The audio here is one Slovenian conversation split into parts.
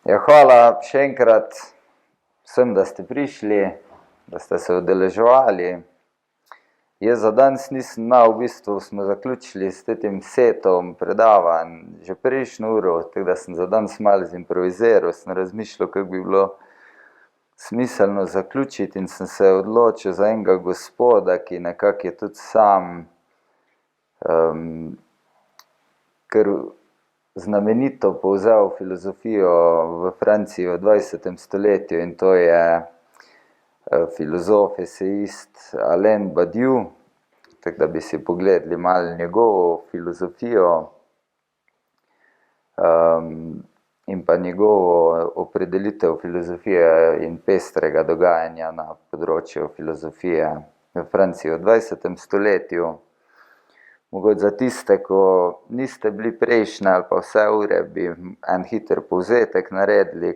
Ja, hvala še enkrat vsem, da ste prišli, da ste se udeleževali. Jaz za danes nisem imel, v bistvu smo zaključili s tem setom predavanj že prejšnjo uro, tako da sem za danes malo zimproviziral, sem razmišljal, kako bi bilo smiselno zaključiti in sem se odločil za enega gospoda, ki nekako je tudi sam kar znamenito povzel filozofijo v Franciji v 20. stoletju in to je filozof, esejist Alain Badiou, tako da bi si pogledali malo njegovo filozofijo in pa njegovo opredelitev filozofije in pestrega dogajanja na področju filozofije v Franciji v 20. stoletju. Mogoče za tiste, ko niste bili prejšnje ali pa vse ure, bi en hiter povzetek naredili,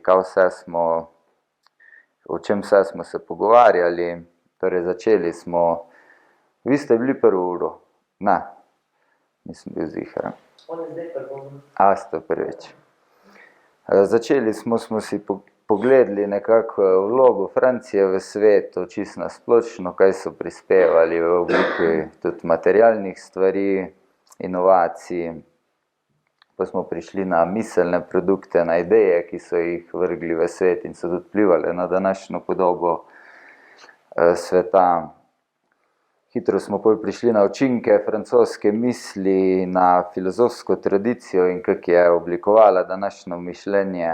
o čem vse smo se pogovarjali. Torej, začeli smo, vi ste bili prvo uro? Ne, nisem bil ziher. A, ste prvič. Začeli smo si pogledali nekako vlogo Francije v svetu, čisto nasplošno, kaj so prispevali v obliki tudi materialnih stvari, inovacij. Pa smo prišli na miselne produkte, na ideje, ki so jih vrgli v svet in so tudi vplivali na današnjo podobo sveta. Hitro smo potem prišli na učinke francoske misli, na filozofsko tradicijo in kako je oblikovala današnjo mišljenje.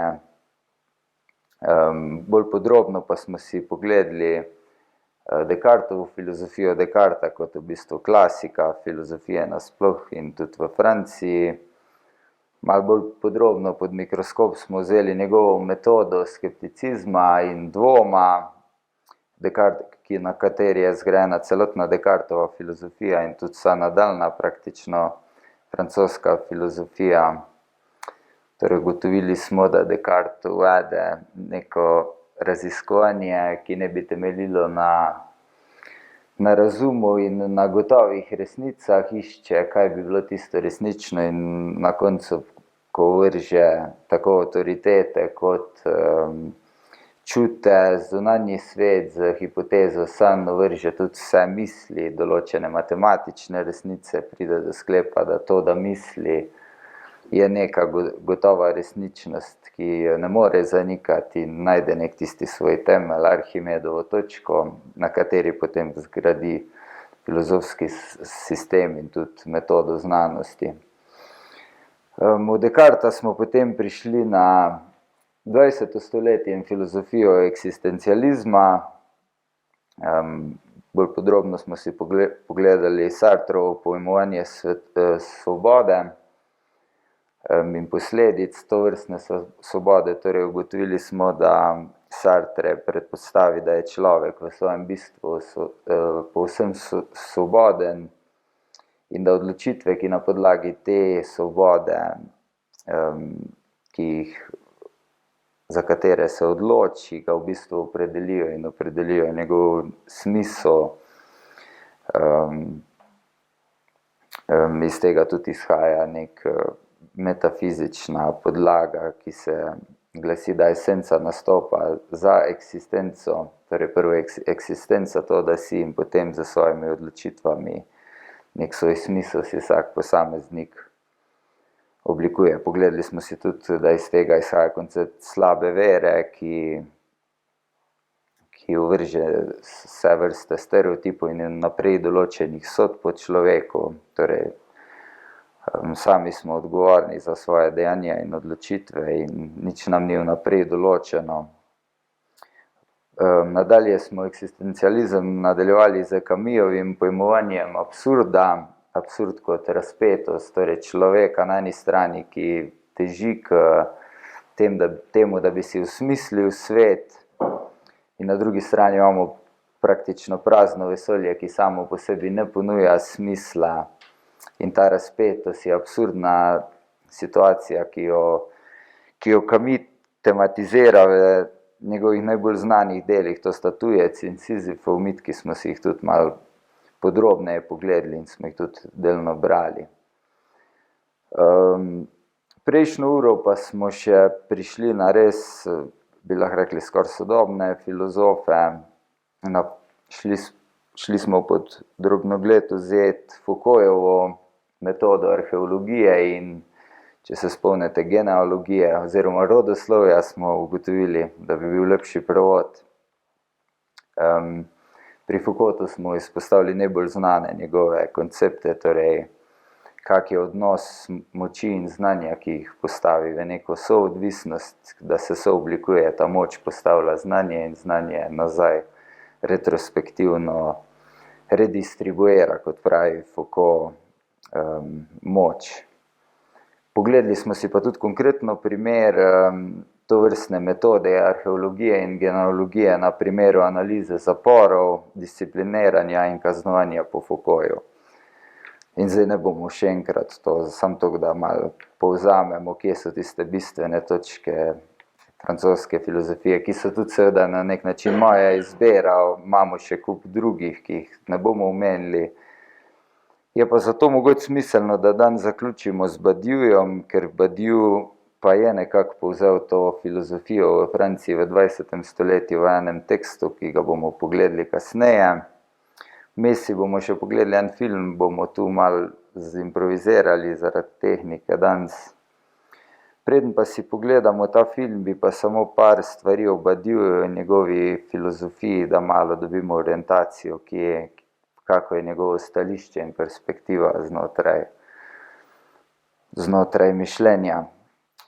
Bolj podrobno pa smo si pogledali Descartovo filozofijo, Descarta kot v bistvu klasika filozofije nasploh in tudi v Franciji. Malo bolj podrobno pod mikroskop smo vzeli njegovo metodo skepticizma in dvoma, na kateri je zgrajena celotna Descartova filozofija in tudi vsa nadaljnja praktično francoska filozofija. Torej, ugotovili smo, da Descartes uvede neko raziskovanje, ki ne bi temeljilo na razumu in na gotovih resnicah, išče, kaj bi bilo tisto resnično in na koncu, ko vrže tako avtoritete kot čute, zunanji svet z hipotezo sanj, vrže tudi vse misli, določene matematične resnice, pride do sklepa, da to, da misli, je neka gotova resničnost, ki jo ne more zanikati in najde nek tisti svoj temelj, Arhimedovo točko, na kateri potem zgradi filozofski sistem in tudi metodo znanosti. Od Descarta smo potem prišli na 20. stoletje in filozofijo eksistencializma. Bolj podrobno smo si pogledali Sartrovo pojmovanje svobode in posledic tovrstne svobode. Torej, ugotovili smo, da Sartre predpostavi, da je človek v svojem bistvu povsem svoboden in da odločitve, ki na podlagi te svobode, za katere se odloči, ga v bistvu opredelijo njegov smisel. Iz tega tudi izhaja nek metafizična podlaga, ki se glasi, da esenca nastopa za eksistenco, torej prvo eksistenca, to, da si, in potem za svojimi odločitvami nek svoj smisel si vsak posameznik oblikuje. Pogledali smo si tudi, da iz tega izhaja koncept slabe vere, ki uvrže vse vrste stereotipov in naprej določenih sodb po človeku. Torej, sami smo odgovorni za svoje dejanja in odločitve in nič nam ni vnaprej določeno. Nadalje smo eksistencializem nadaljevali z Camusovim pojmovanjem absurda, absurd kot razpetost, torej človeka na eni strani, ki teži k temu, da bi si osmislil svet, in na drugi strani imamo praktično prazno vesolje, ki samo po sebi ne ponuja smisla. In ta razpetost je absurdna situacija, ki jo Camus tematizira v njegovih najbolj znanih delih, to sta Tujec in Sizifov mit, ki smo si jih tudi malo podrobneje pogledali in smo jih tudi delno brali. prejšnjo uro pa smo še prišli na res, bi lahko rekli, skoraj sodobne filozofe. Šli smo pod drobnogled vzeti Foucaultovo metodo arheologije in, če se spomnite, genealogije oziroma rodoslovja, smo ugotovili, da bi bil lepši prevod. Pri Foucaultu smo izpostavili najbolj znane njegove koncepte, torej kak je odnos moči in znanja, ki jih postavi v neko soodvisnost, da se sooblikuje, ta moč postavlja znanje in znanje nazaj retrospektivno redistribuira, kot pravi Foucault, moč. Pogledali smo si pa tudi konkretno primer tovrstne metode arheologije in genealogije na primeru analize zaporov, discipliniranja in kaznovanja po Foucaultu. In zdaj ne bomo še enkrat to, samo to, da malo povzamemo, kje so tiste bistvene točke francoske filozofije, ki so tudi seveda na nek način moja izbira, imamo še kup drugih, ki jih ne bomo omenili. Je pa zato mogoče smiselno, da dan zaključimo z Badioujem, ker Badiou pa je nekako povzel to filozofijo v Franciji v 20. stoletju v enem tekstu, ki ga bomo pogledali kasneje. Vmes si bomo še pogledali en film, bomo tu malo zimprovizirali zaradi tehnike danes. Preden pa si pogledamo ta film, bi pa samo par stvari o Badiouju in njegovi filozofiji, da malo dobimo orientacijo, kako je njegovo stališče in perspektiva znotraj mišljenja.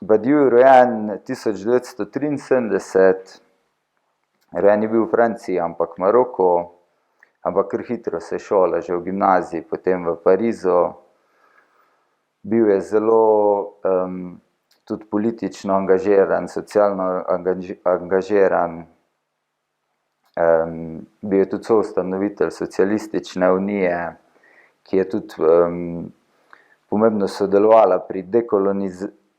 Badiou je rojen 1973, rojen je bil v Franciji, ampak Maroku, ampak kar hitro se šola, že v gimnaziji, potem v Parizu. Bil je zelo tudi politično angažiran, socialno angažiran, bil je tudi soustanovitelj Socialistične unije, ki je tudi pomembno sodelovala pri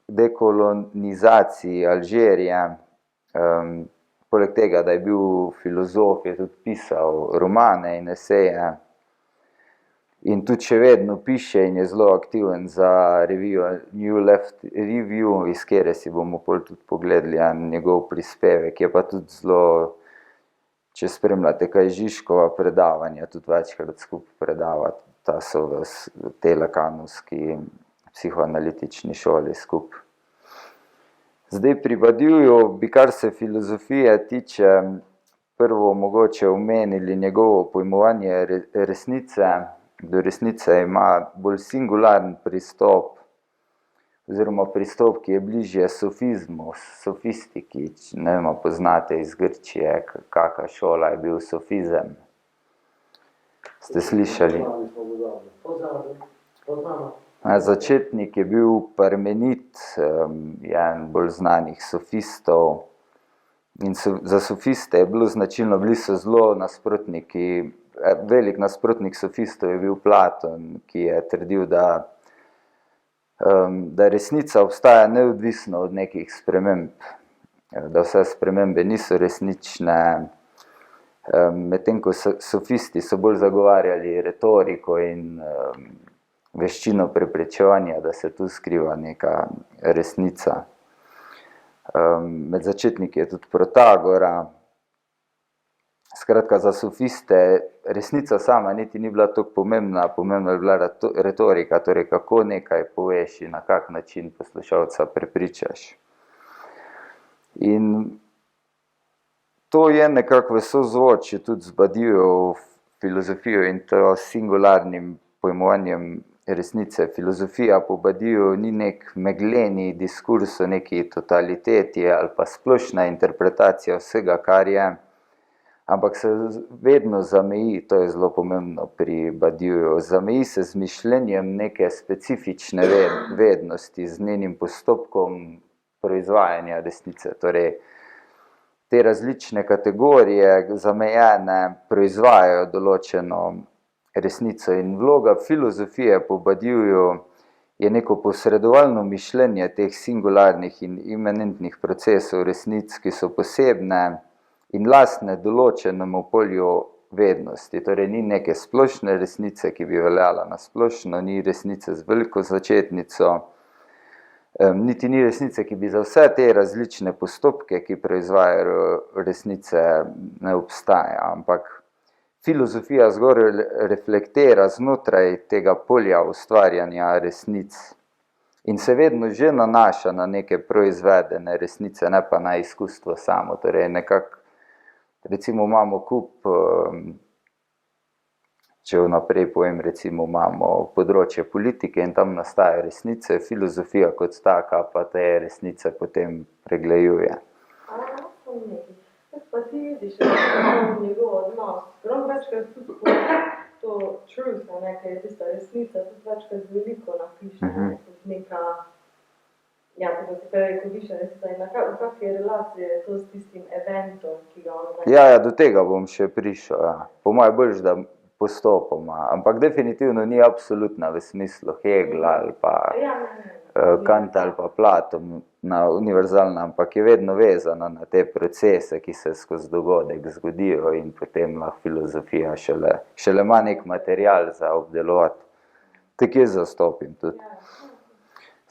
dekolonizaciji Alžirije. Poleg tega, da je bil filozof, je tudi pisal romane in eseje. In tudi še vedno piše in je zelo aktiven za revijo New Left Review, iz kere si bomo tudi pogledali njegov prispevek. Je pa tudi zelo, če spremljate kaj Žižkova predavanja, tudi večkrat skupaj predava, ta so v tej lakanovski psihoanalitični šoli skupaj. Zdaj pri Badiouju bi, kar se filozofije tiče, prvo mogoče omenili njegovo pojmovanje resnice. Do resnice ima bolj singularen pristop, oziroma pristop, ki je bližje sofizmu, sofistiki. Ne vem, poznate iz Grčije, kakšna šola je bil sofizem. Ste slišali? Začetnik je bil Parmenid, en bolj znanih sofistov. In za sofiste je bilo značilno, bili so zelo nasprotniki. Velik nasprotnik sofistov je bil Platon, ki je trdil, da resnica obstaja neodvisno od nekih sprememb, da vse spremembe niso resnične, medtem ko sofisti so bolj zagovarjali retoriko in veščino preprečevanja, da se tu skriva neka resnica. Med začetniki je tudi Protagora. Skratka, za sofiste resnica sama niti ni bila tako pomembna, pomembna je bila retorika, torej kako nekaj poveš in na kak način poslušalca prepričaš. In to je nekako v sozvočju tudi z Badioujevo filozofijo in to singularnim pojmovanjem resnice. Filozofija po Badiouju ni nek megleni diskurs o neki totaliteti ali pa splošna interpretacija vsega, kar je, ampak se vedno zameji, to je zelo pomembno pri Badiouju, zameji se z mišljenjem neke specifične vednosti, z njenim postopkom proizvajanja resnice. Torej, te različne kategorije zamejene proizvajajo določeno resnico in vloga filozofije po Badiouju je neko posredovalno mišljenje teh singularnih in imanentnih procesov resnic, ki so posebne in lastne določenemu polju vednosti. Torej, ni neke splošne resnice, ki bi veljala na splošno, ni resnice z veliko začetnico, Niti ni resnice, ki bi za vse te različne postopke, ki proizvajajo resnice, ne obstaja, ampak filozofija zgolj reflektira znotraj tega polja ustvarjanja resnic in se vedno že nanaša na neke proizvedene resnice, ne pa na izkustvo samo. Torej nekako, recimo imamo kup, če vnaprej povem, recimo imamo področje politike in tam nastajajo resnice, filozofija kot taka pa te resnice potem preglejuje. Pa ti vidiš, njegov odnos, prav večkrat tudi to truth, ker je tista resnica, tudi večkrat veliko napiše, kot neka, tako se pravi, ko viša resnica in v kakšne relacije je to s tistim eventom, ki ga on Ja, do tega bom še prišel, Po moje boljš, da postopoma, ampak definitivno ni absolutna v smislu Hegla ali pa Kanta ali pa Platona univerzalna, ampak je vedno vezana na te procese, ki se skozi dogodek zgodijo in potem lahko filozofija šele ima nek material za obdelovati. Tako jaz zastopim tudi.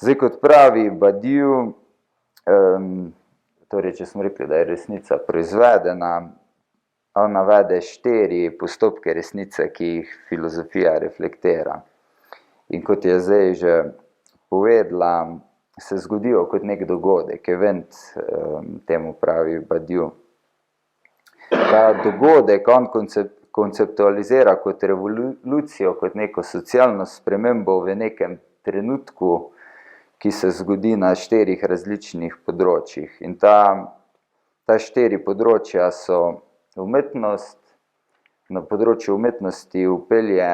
Zdaj, kot pravi Badiou, torej, če smo rekli, da je resnica proizvedena, on navede 4 postopke resnice, ki jih filozofija reflektira. In kot je zdaj že povedala, se zgodijo kot nek dogodek, event, temu pravi Badiou. Ta dogodek on konceptualizira kot revolucijo, kot neko socialno spremembo v nekem trenutku, ki se zgodi na 4 različnih področjih. In ta 4 področja so umetnost, na področju umetnosti vpelje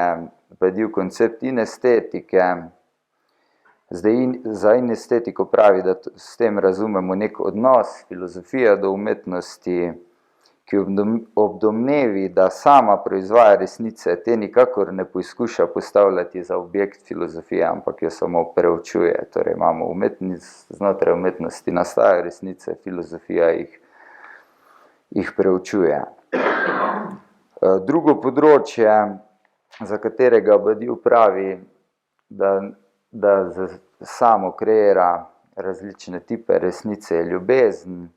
Badiou koncept inestetike. Zdaj, za inestetiko pravi, da s tem razumemo nek odnos filozofije do umetnosti, ki ob domnevi, da sama proizvaja resnice, te nikakor ne poskuša postavljati za objekt filozofije, ampak jo samo preučuje. Torej imamo znotraj umetnosti nastajajo resnice, filozofija jih preučuje. Drugo področje, za katerega Badiou pravi, da samo kreira različne tipe resnice, je ljubezen.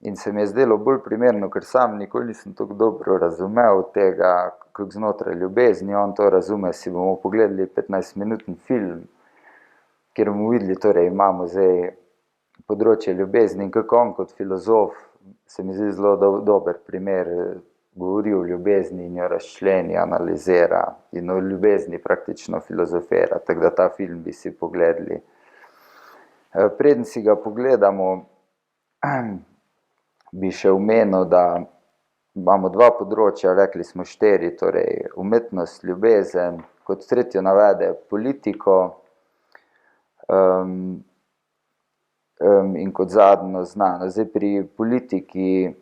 In se mi je zdelo bolj primerno, ker sam nikoli nisem tako dobro razumel tega, kako znotraj ljubezni on to razume. Si bomo pogledali 15-minutni film, kjer bomo videli, torej imamo zdaj področje ljubezni in kako on kot filozof, se mi zdi zelo dober primer, govori o ljubezni in jo razčleni, analizira in o ljubezni praktično filozofira, tako da ta film bi si pogledali. Preden si ga pogledamo, bi še omenil, da imamo 2 področja, rekli smo 4, torej umetnost, ljubezen, kot tretjo navede politiko, in kot zadnjo znanost. Zdaj pri politiki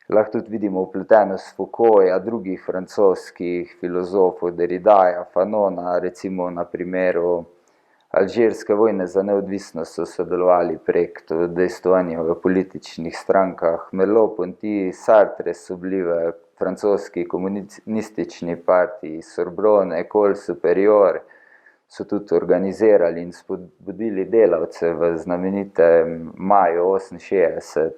lahko tudi vidimo vpletenost Foucaulta, drugih francoskih filozofov, Derridaja, Fanona, recimo na primeru Alžirske vojne za neodvisnost so sodelovali prek udejstvovanja v političnih strankah. Merleau-Ponty, Sartre so bili v francoski komunistični partiji, Sorbonne, École Supérieure so tudi organizirali in spodbudili delavce v znamenitem maju 68,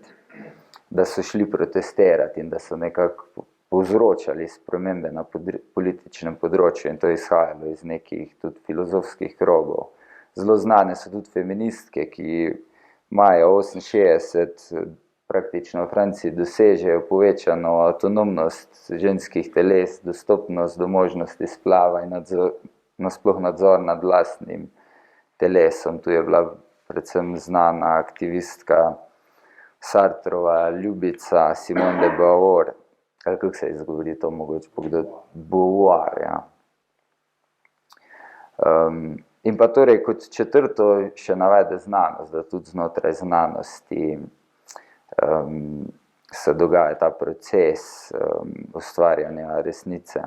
da so šli protestirati in da so nekako povzročali spremembe na političnem področju in to je izhajalo iz nekih tudi filozofskih krogov. Zelo znane so tudi feministke, ki maja 68 praktično v Franciji dosežejo povečano avtonomnost ženskih teles, dostopnost do možnosti splava in nasploh nadzor nad lastnim telesom. Tu je bila predvsem znana aktivistka Sartrova ljubica Simone de Beauvoir, ali kako se izgovori to, mogoče pogledati, Beauvoir, In pa torej kot četrto še navede znanost, da tudi znotraj znanosti se dogaja ta proces ustvarjanja resnice.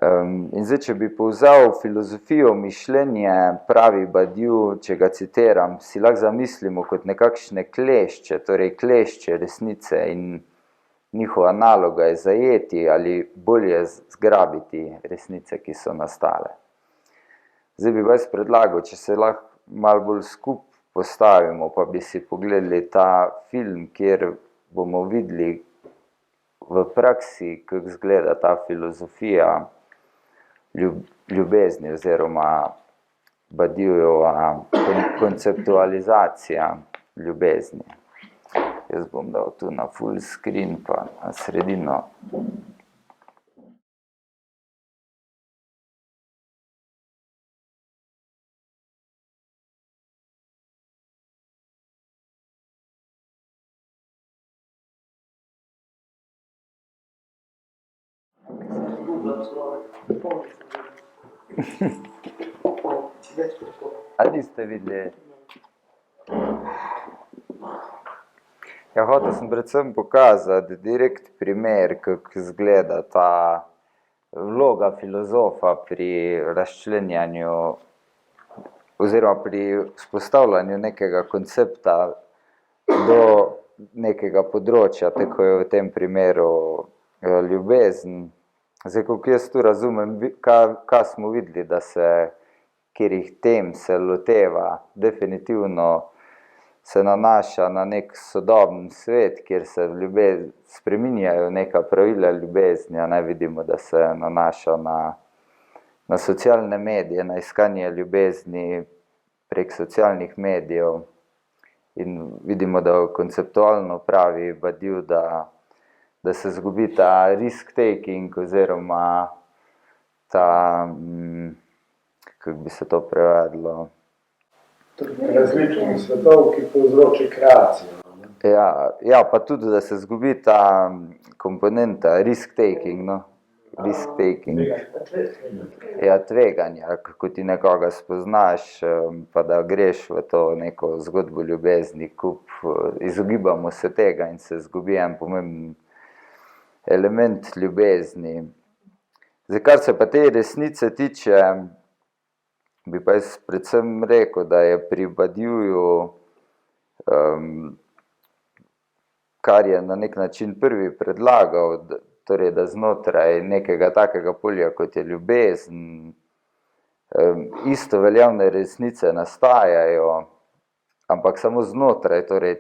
In zdaj, če bi povzel filozofijo mišljenje, pravi Badiou, če ga citiram, si lahko zamislimo kot nekakšne klešče, torej klešče resnice in njihova naloga je zajeti ali bolje zgrabiti resnice, ki so nastale. Zdaj bi vas predlagal, če se lahko malo bolj skupaj postavimo, pa bi si pogledali ta film, kjer bomo videli v praksi, kako izgleda ta filozofija ljubezni oziroma Badiujeva konceptualizacija ljubezni. Jaz bom dal tu na full screen pa na sredino. A niste videli? Ja, hotel sem predvsem pokazati direkt primer, kako izgleda ta vloga filozofa pri razčlenjanju oziroma pri vzpostavljanju nekega koncepta do nekega področja, tako je v tem primeru ljubezen. Zdaj, kako jaz tu razumem, kaj smo videli, da se katerih tem se loteva, definitivno se nanaša na nek sodoben svet, kjer se spreminjajo neka pravila ljubezni, a ne vidimo, da se nanaša na socialne medije, na iskanje ljubezni prek socialnih medijev. In vidimo, da konceptualno pravi Badiou, da se zgubi ta risk-taking oziroma ta, kako bi se to prevedlo? Različnih svetov, ki povzroči kreacijo. Ja, pa tudi, da se zgubi ta komponenta risk-taking, no? Risk-taking. Ja, tveganja, kako ti nekoga spoznaš, pa da greš v to neko zgodbo ljubezni, izogibamo se tega in se zgubi en pomemben element ljubezni. Zdaj, kar se pa te resnice tiče, bi pa jaz predvsem rekel, da je pri Badiouju, kar je na nek način prvi predlagal, torej da znotraj nekega takega polja, kot je ljubezen, isto veljavne resnice nastajajo, ampak samo znotraj torej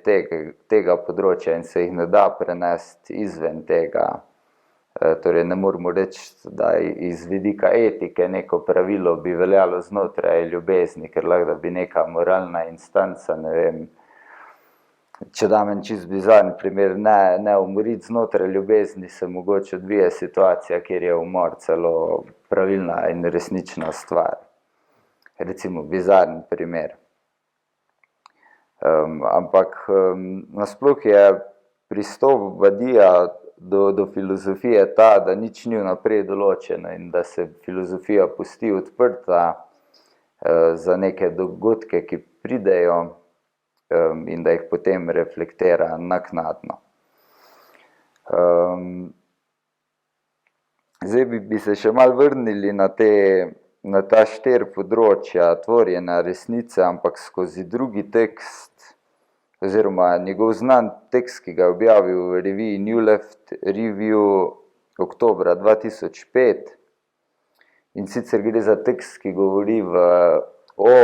tega področja in se jih ne da prenesti izven tega. Torej ne moramo reči, da iz vidika etike neko pravilo bi veljalo znotraj ljubezni, ker lahko da bi neka moralna instanca, ne vem, če dam en čisto bizaren primer, ne umoriti znotraj ljubezni, se mogoče odvije situacija, kjer je umor celo pravilna in resnična stvar. Recimo bizaren primer. Ampak nasploh je pristop Badija do filozofije ta, da nič ni vnaprej določeno in da se filozofija pusti odprta za neke dogodke, ki pridejo, in da jih potem reflektira naknadno. Zdaj bi se še malo vrnili na ta 4 področja tvorjena resnice, ampak skozi drugi tekst, oziroma njegov znan tekst, ki ga je objavil v reviji New Left Review oktobra 2005. In sicer gre za tekst, ki govori o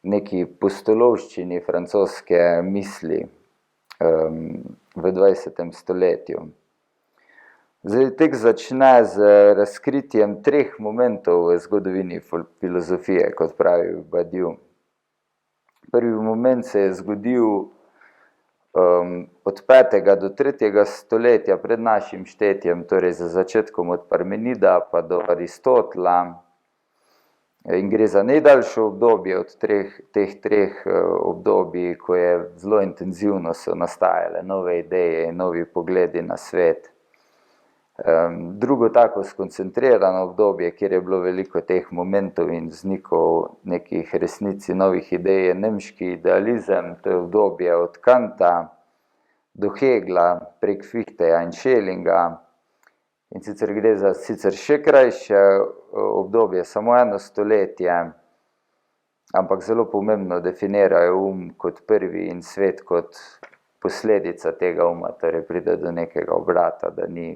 neki pustolovščini francoske misli v 20. stoletju. Zdaj, tekst začne z razkritjem 3 momentov v zgodovini filozofije, kot pravi Badiou. Prvi moment se je zgodil od 5. do 3. stoletja pred našim štetjem, torej za začetkom od Parmenida pa do Aristotela. In gre za najdaljše obdobje od teh 3 obdobij, ko je zelo intenzivno so nastajale nove ideje in novi pogledi na svet. Drugo tako skoncentrirano obdobje, kjer je bilo veliko teh momentov in vznikov nekih resnic in novih idej, je nemški idealizem, to je obdobje od Kanta do Hegla prek Fichteja in Schellinga. In sicer gre za sicer še krajše obdobje, samo 1 stoletje, ampak zelo pomembno definirajo kot prvi in svet kot posledica tega torej pride do nekega obrata, da ni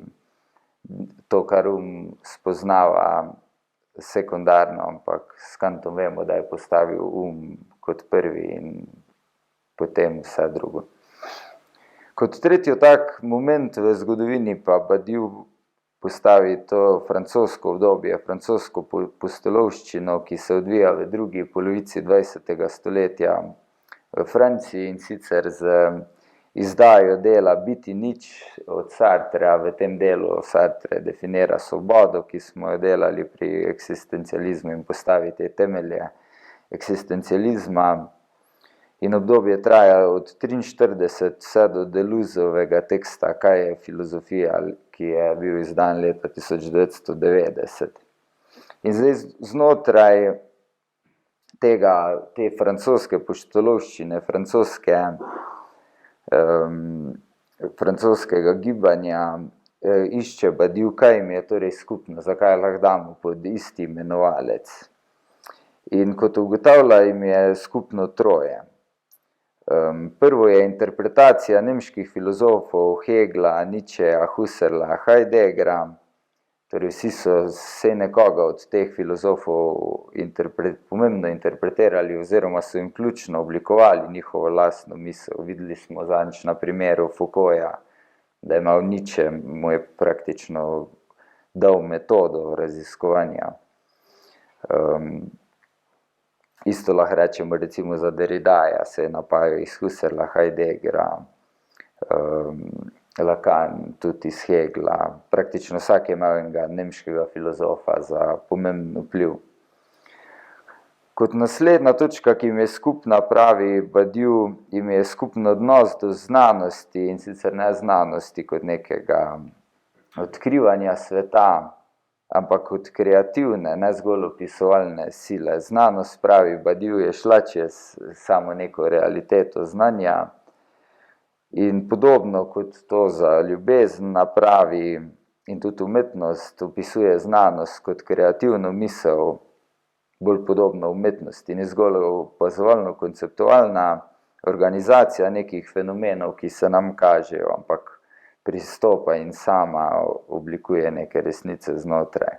to, kar spoznava, sekundarno, ampak s Kantom vemo, da je postavil kot prvi in potem vse drugo. Kot tretji tak moment v zgodovini pa Badiou postavi to francosko obdobje, francosko pustolovščino, ki se odvija v drugi polovici 20. stoletja v Franciji, in sicer z izdajo dela Biti nič od Sartreja. V tem delu Sartre definira svobodo, ki smo jo delali pri eksistencializmu, in postavi te temelje eksistencializma. In obdobje traja od 43 vse do Deleuzeovega teksta Kaj je filozofija, ki je bil izdan leta 1990. In zdaj znotraj te francoske pustolovščine, francoskega gibanja išče Badiou, kaj jim je torej skupno, zakaj lahko damo pod isti imenovalec. In kot ugotavlja, jim je skupno troje. Prvo je interpretacija nemških filozofov Hegla, Nietzscheja, Husserla, Heideggera. Torej vsi so se nekoga od teh filozofov pomembno interpretirali oziroma so jim ključno oblikovali njihovo lastno misel. Videli smo zadnjič na primeru Foucaulta, da je imel Nietzsche, mu je praktično dal metodo raziskovanja. Isto lahko rečemo recimo za Derridaja, se je napajal iz Husserla, Heideggera, Lacan tudi iz Hegla. Praktično vsak je imel enega nemškega filozofa za pomemben vpliv. Kot naslednja točka, ki jim je skupna, pravi Badiou, jim je skupen odnos do znanosti, in sicer ne znanosti kot nekega odkrivanja sveta, ampak kot kreativne, ne zgolj opisovalne sile. Znanost, pravi Badiou, je šla čez samo neko realiteto znanja in podobno kot to za ljubezen napravi in tudi umetnost opisuje znanost kot kreativno misel, bolj podobno umetnosti, ni zgolj opazovalno-konceptualna organizacija nekih fenomenov, ki se nam kažejo, ampak pristopa in sama oblikuje neke resnice znotraj.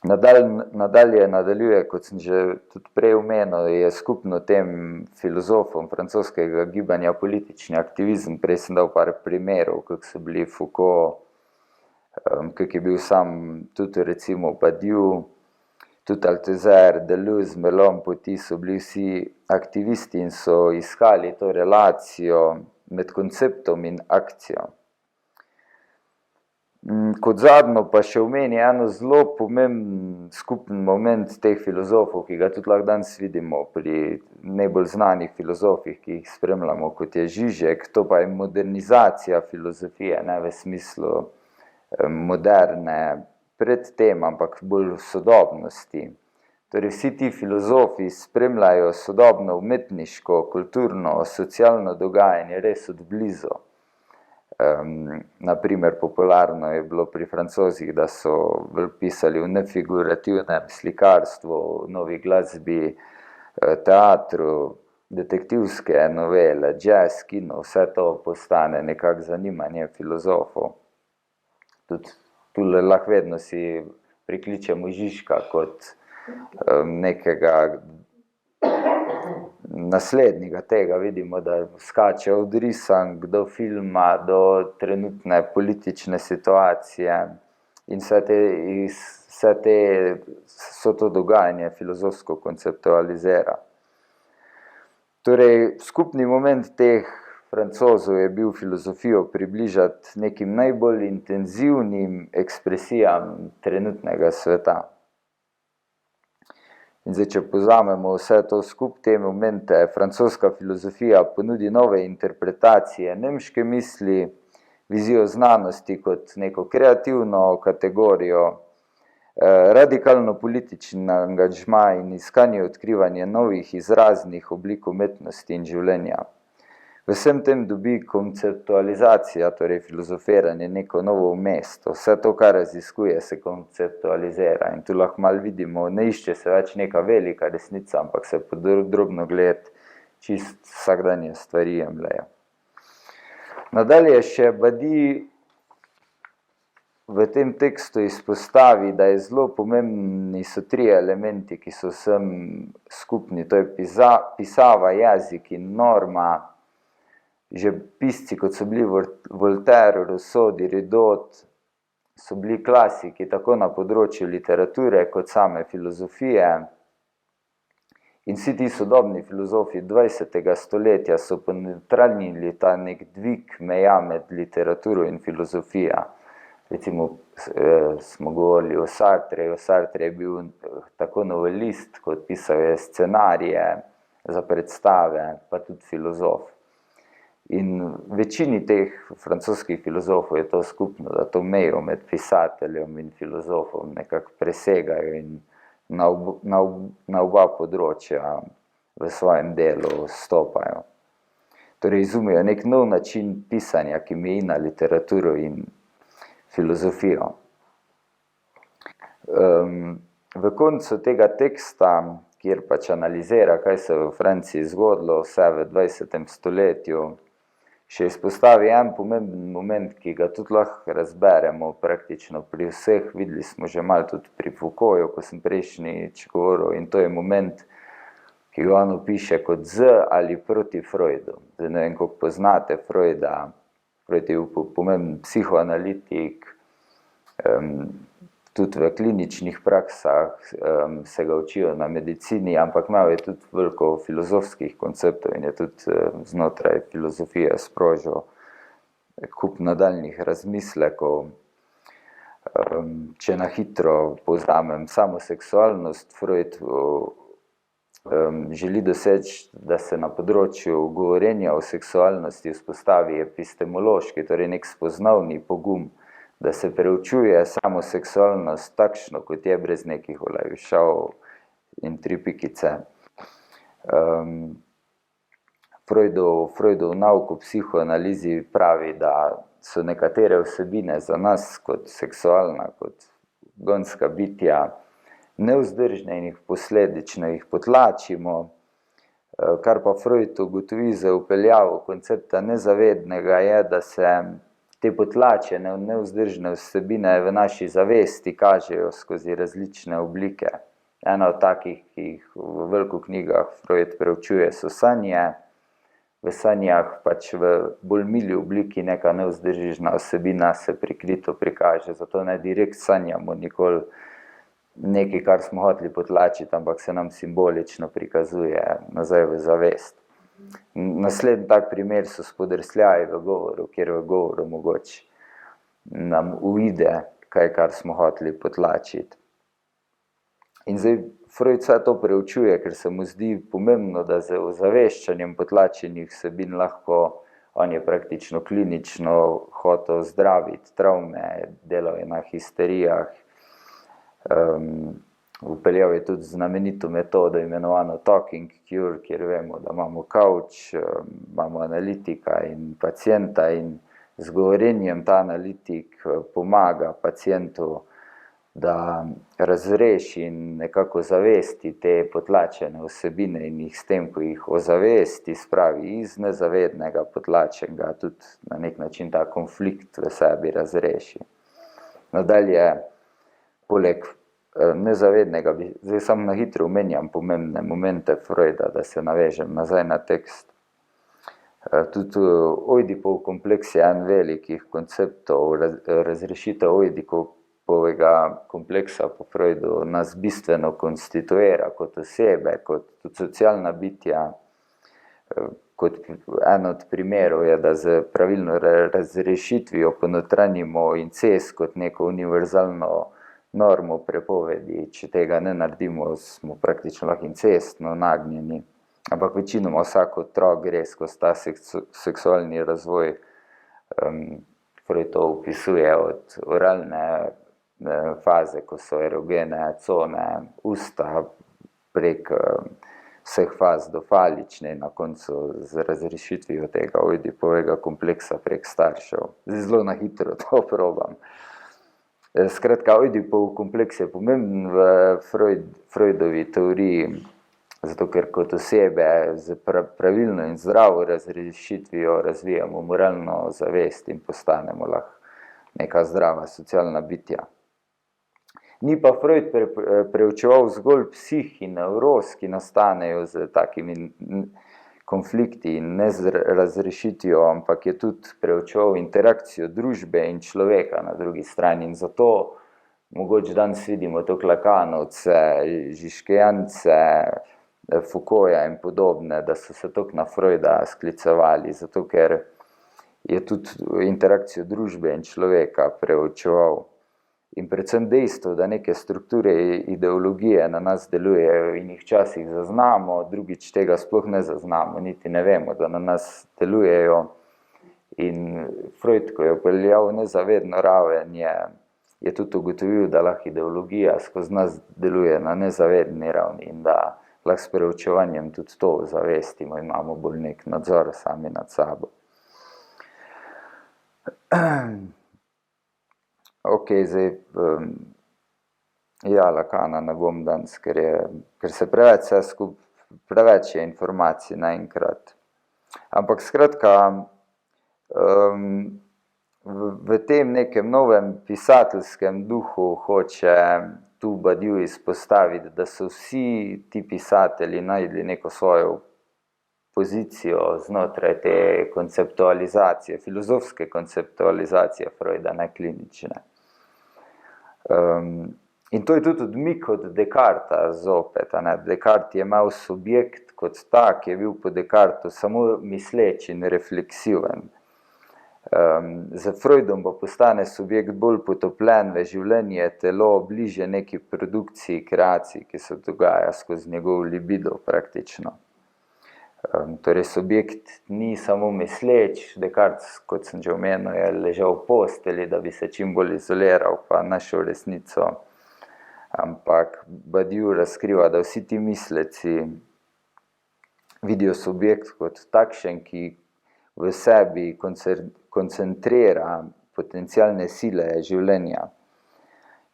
Nadaljuje, kot sem že tudi prej omenil, je skupno tem filozofom francoskega gibanja politični aktivizem. Prej sem dal par primerov, kako so bili Foucault, kako je bil sam tudi recimo Badiou, tudi Althusser, Deleuze, Merleau-Ponty so bili vsi aktivisti in so iskali to relacijo med konceptom in akcijo. Kot zadnjo pa še omeni eno zelo pomemben skupen moment teh filozofov, ki ga tudi lahko danes vidimo pri najbolj znanih filozofih, ki jih spremljamo, kot je Žižek. To pa je modernizacija filozofije, ne v smislu moderne pred tem, ampak bolj v sodobnosti. Torej vsi ti filozofi spremljajo sodobno umetniško, kulturno, socialno dogajanje res od blizu. Naprimer, popularno je bilo pri Francozih, da so pisali v nefigurativnem slikarstvu, novi glasbi, teatru, detektivske novele, jazz, kino, vse to postane nekako zanimanje filozofov. Tudi tule lahko vedno si prikličemo Žižka kot nekega naslednjega tega. Vidimo, da skače od risank do filma, do trenutne politične situacije in vse to dogajanje filozofsko konceptualizira. Torej, skupni moment teh Francozov je bil filozofijo približati nekim najbolj intenzivnim ekspresijam trenutnega sveta. In zdaj, če povzamemo vse to skupaj, te momente, francoska filozofija ponudi nove interpretacije nemške misli, vizijo znanosti kot neko kreativno kategorijo, radikalno politični angažma in iskanje odkrivanja novih izraznih oblik umetnosti in življenja. V vsem tem dobi konceptualizacija, torej filozofiranje, neko novo mesto. Vse to, kar raziskuje, se konceptualizira. In tu lahko malo vidimo, ne išče se več neka velika resnica, ampak se podrobno gled čist vsakdanje stvari jemljejo. Nadalje še Badi v tem tekstu izpostavi, da je zelo pomembni so 3 elementi, ki so vsem skupni. To je pisava, jezik in norma. Že pisci, kot so bili Voltaire, Rousseau, Diderot, so bili klasiki tako na področju literature kot same filozofije. In vsi ti sodobni filozofi 20. stoletja so ponotranjili ta nek dvig meja med literaturo in filozofijo. Recimo smo govorili o Sartreju. Sartre je bil tako novelist, kot pisal je scenarije za predstave, pa tudi filozof. In večini teh francoskih filozofov je to skupno, da to mejo med pisateljem in filozofom nekako presegajo in na oba področja v svojem delu stopajo. Torej izumijo nek nov način pisanja, ki meji na literaturo in filozofijo. V koncu tega teksta, kjer pač analizira, kaj se v Franciji zgodilo vse v 20. stoletju, še izpostavi en pomemben moment, ki ga tudi lahko razberemo praktično pri vseh. Videli smo že malo tudi pri Foucaultu, ko sem prejšnjič govoril, in to je moment, ki ga on opiše kot z ali proti Freudu. Zdaj ne vem, koliko poznate Freuda. Freud je pomemben psihoanalitik, tudi v kliničnih praksah se ga učijo na medicini, ampak imel je tudi veliko filozofskih konceptov in je tudi znotraj filozofije sprožil kup nadaljnjih razmislekov. Če na hitro povzamem samo seksualnost, Freud želi doseči, da se na področju govorjenja o seksualnosti vzpostavi epistemološki, torej nek spoznavni pogum, da se preučuje samo seksualnost takšno, kot je, brez nekih olajšav in tripikice. Freudov nauk o psihoanalizi pravi, da so nekatere vsebine za nas kot seksualna, kot gonska bitja, nevzdržne in jih posledično jih potlačimo, kar pa Freud ugotovi za vpeljavo koncepta nezavednega je, da se te potlačene, nevzdržne vsebine v naši zavesti kažejo skozi različne oblike. Ena od takih, ki jih v veliko knjigah Freud preučuje, so sanje. V sanjah pač v bolj mili obliki neka nevzdržna vsebina se prikrito prikaže, zato ne direkt sanjamo nikoli nekaj, kar smo hoteli potlačiti, ampak se nam simbolično prikazuje nazaj v zavest. Naslednji tak primer so spodrsljaji v govoru, kjer v govoru mogoče nam uide kaj, kar smo hoteli potlačiti. In zdaj Freud vse to preučuje, ker se mu zdi pomembno, da z ozaveščanjem potlačenih vsebin lahko, on je praktično klinično hotel zdraviti travme, delal je na histerijah, vpeljal je tudi znamenito metodo imenovano talking cure, kjer vemo, da imamo kavč, imamo analitika in pacienta in z govorjenjem ta analitik pomaga pacientu, da razreši in nekako zavesti te potlačene vsebine in jih s tem, ko jih ozavesti, spravi iz nezavednega potlačenega, tudi na nek način ta konflikt v sebi razreši. Nadalje, poleg nezavednega, zdaj samo na hitro omenjam pomembne momente Freuda, da se navežem nazaj na tekst. Tudi Ojdipov kompleks je en velikih konceptov, razrešitev Ojdipovega kompleksa po Freudu nas bistveno konstituira kot osebe, kot tudi socialna bitja. Kot en od primerov je, da z pravilno razrešitvijo ponotranjimo incest kot neko univerzalno normo prepovedi. Če tega ne naredimo, smo praktično lahko incestno nagnjeni. Ampak večinoma vsak otrok gre skozi ta seksualni razvoj. Freud to opisuje od oralne faze, ko so erogene cone usta, prek vseh faz do falične in na koncu z razrešitvijo tega Ojdipovega kompleksa prek staršev. Zdaj zelo na hitro to probam. Skratka, Ojdipov kompleks je pomemben v Freudovi teoriji, zato ker kot osebe z pravilno in zdravo razrešitvijo razvijamo moralno zavest in postanemo lahko neka zdrava socialna bitja. Ni pa Freud preučeval zgolj psih in nevroz, ki nastanejo z takimi konflikti in nerazrešitvijo, ampak je tudi preučeval interakcijo družbe in človeka na drugi strani. In zato mogoče danes vidimo to Lakanovce, Žižkejance, Foucaulta in podobne, da so se toliko na Freuda sklicevali, zato ker je tudi interakcijo družbe in človeka preučeval. In predvsem dejstvo, da neke strukture ideologije na nas delujejo in jih včasih zaznamo, drugič tega sploh ne zaznamo, niti ne vemo, da na nas delujejo. In Freud, ko je upeljal nezavedno raven, je tudi ugotovil, da lahko ideologija skozi nas deluje na nezavedni ravni in da lahko s preučevanjem tudi to zavestimo, imamo bolj nek nadzor sami nad sabo. Ok, zdaj, Lakana ne bom danes, ker se preveč je informacij naenkrat. Ampak skratka, v tem nekem novem pisateljskem duhu hoče tu Badiou izpostaviti, da so vsi ti pisatelji našli neko svojo pozicijo znotraj te konceptualizacije, filozofske konceptualizacije Freuda, ne klinične. In to je tudi odmik od Descartesa zopet. Descartes je imel subjekt kot tak, je bil po Descartesu samo misleč in refleksiven. Za Freudom pa postane subjekt bolj potopljen v življenje, telo, bliže neki produkciji, kreaciji, ki se dogaja skozi njegov libido praktično. Torej subjekt ni samo misleč, Descartes, kot sem že omenil, je ležal v posteli, da bi se čim bolj izoliral, pa našel resnico. Ampak Badiou razkriva, da vsi ti misleci vidijo subjekt kot takšen, ki v sebi koncentrira potencialne sile življenja.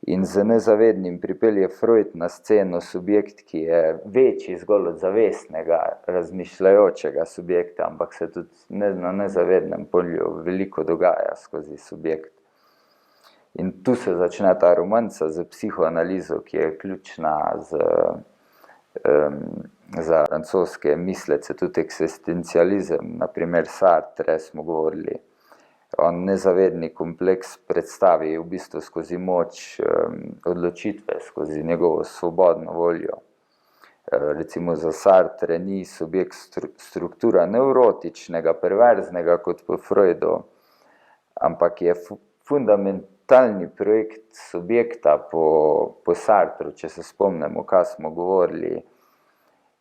In z nezavednim pripelje Freud na sceno subjekt, ki je večji zgolj od zavestnega, razmišljajočega subjekta, ampak se tudi na nezavednem polju veliko dogaja skozi subjekt. In tu se začne ta romanca z psihoanalizo, ki je ključna za francoske mislece, tudi eksistencializem, na primer Sartre smo govorili. On nezavedni kompleks predstavi v bistvu skozi moč odločitve, skozi njegovo svobodno voljo. Recimo za Sartre ni subjekt struktura nevrotičnega, perverznega kot po Freudu, ampak je fundamentalni projekt subjekta po Sartru, če se spomnimo, kaj smo govorili,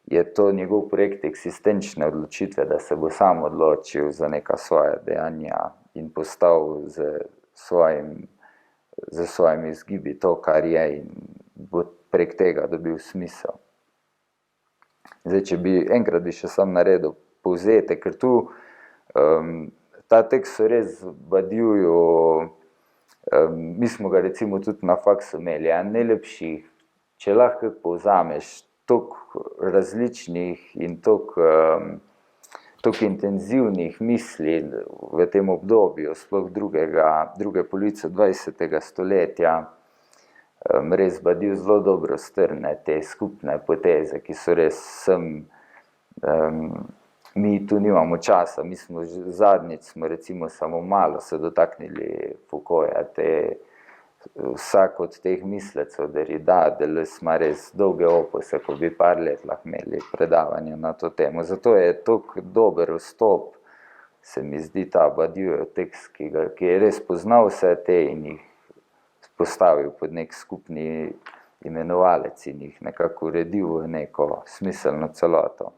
je to njegov projekt eksistenčne odločitve, da se bo sam odločil za neka svoja dejanja in postal z svojimi izgibi to, kar je, in bo prek tega dobil smisel. Zdaj, če bi enkrat še sam naredil povzetek, ker tu ta tekst so res Badiouju, mi smo ga recimo tudi na faksu imeli, najlepših, če lahko povzameš, toliko različnih in toliko intenzivnih misli v tem obdobju, sploh druge polovice 20. stoletja, res Badiou zelo dobro strne te skupne poteze, ki so res mi tu nimamo časa, mi smo zadnjič recimo samo malo se dotaknili Foucaulta, vsak od teh mislecev, Derrida, Deleuze ima res dolge opuse, ko bi par let lahko imeli predavanje na to temo. Zato je toliko dober vstop, se mi zdi ta Badioujev tekst, ki je res poznal vse te in jih postavil pod nek skupni imenovalec in jih nekako uredil v neko smiselno celoto.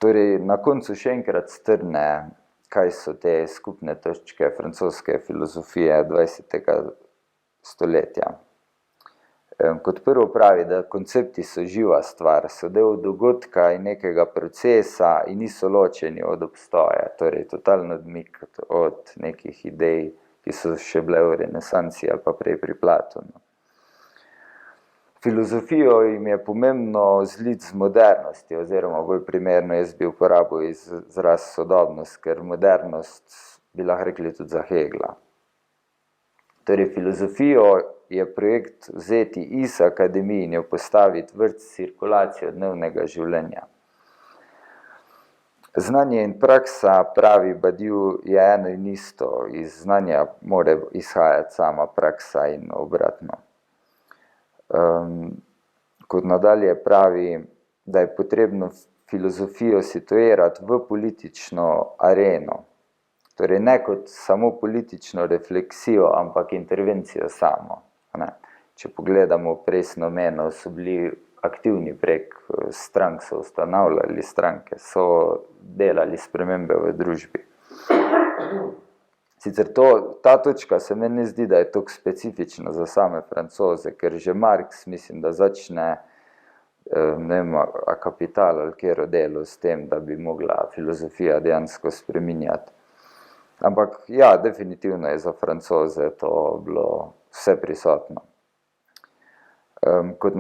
Torej, na koncu še enkrat strne, kaj so te skupne točke francoske filozofije 20. stoletja. Kot prvo pravi, da koncepti so živa stvar, so del dogodka in nekega procesa in niso ločeni od obstoja, torej totalno odmik od nekih idej, ki so še bile v renesansi ali pa prej pri Platonu. Filozofijo jim je pomembno zliti z modernosti, oziroma bolj primerno jaz bi uporabil izraz sodobnost, ker modernost bi lahko rekli tudi za Hegla. Torej, filozofijo je projekt vzeti iz akademije in jo postaviti v cirkulacijo dnevnega življenja. Znanje in praksa, pravi Badiou, je eno in isto. Iz znanja mora izhajati sama praksa in obratno. Kot nadalje pravi, da je potrebno filozofijo situirati v politično areno. Torej ne kot samo politično refleksijo, ampak intervencijo samo. Če pogledamo Presno Meno, so bili aktivni prek strank, so ustanavljali stranke, so delali spremembe v družbi. Sicer ta točka se meni ne zdi, da je toliko specifična za same Francoze, ker že Marx, mislim, da začne, ne vem, A Kapital ali katero delo s tem, da bi mogla filozofija dejansko spreminjati. Ampak ja, definitivno je za Francoze to bilo vse prisotno. Kot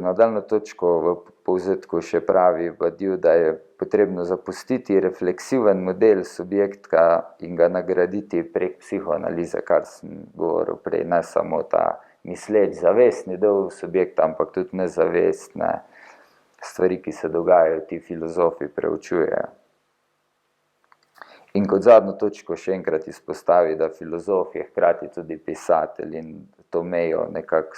nadaljno točko v povzetku še pravi Badiou, da je potrebno zapustiti refleksiven model subjekta in ga nagraditi prek psihoanalize, kar sem govoril prej, ne samo ta misleč zavestni del subjekta, ampak tudi nezavestne stvari, ki se dogajajo, ti filozofi preučujejo. In kot zadnjo točko še enkrat izpostavi, da filozof je hkrati tudi pisatelj in to mejo nekako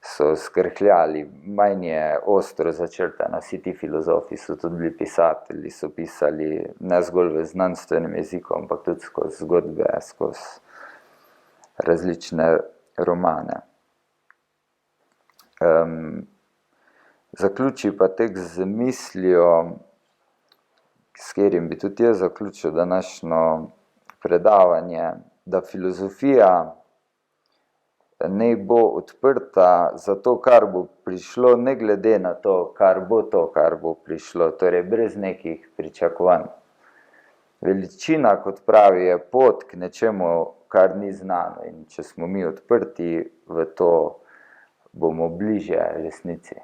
so skrhljali, manj je ostro začrtana. Vsi ti filozofi so tudi bili pisatelji, so pisali ne zgolj v znanstvenem jeziku, ampak tudi skozi zgodbe, skozi različne romane. Zaključi pa tekst z mislijo, s katerim bi tudi jaz zaključil današnjo predavanje, da filozofija naj bo odprta za to, kar bo prišlo, ne glede na to, kar bo prišlo, torej brez nekih pričakovanj. Veličina, kot pravi, je pot k nečemu, kar ni znano, in če smo mi odprti v to, bomo bližje resnici.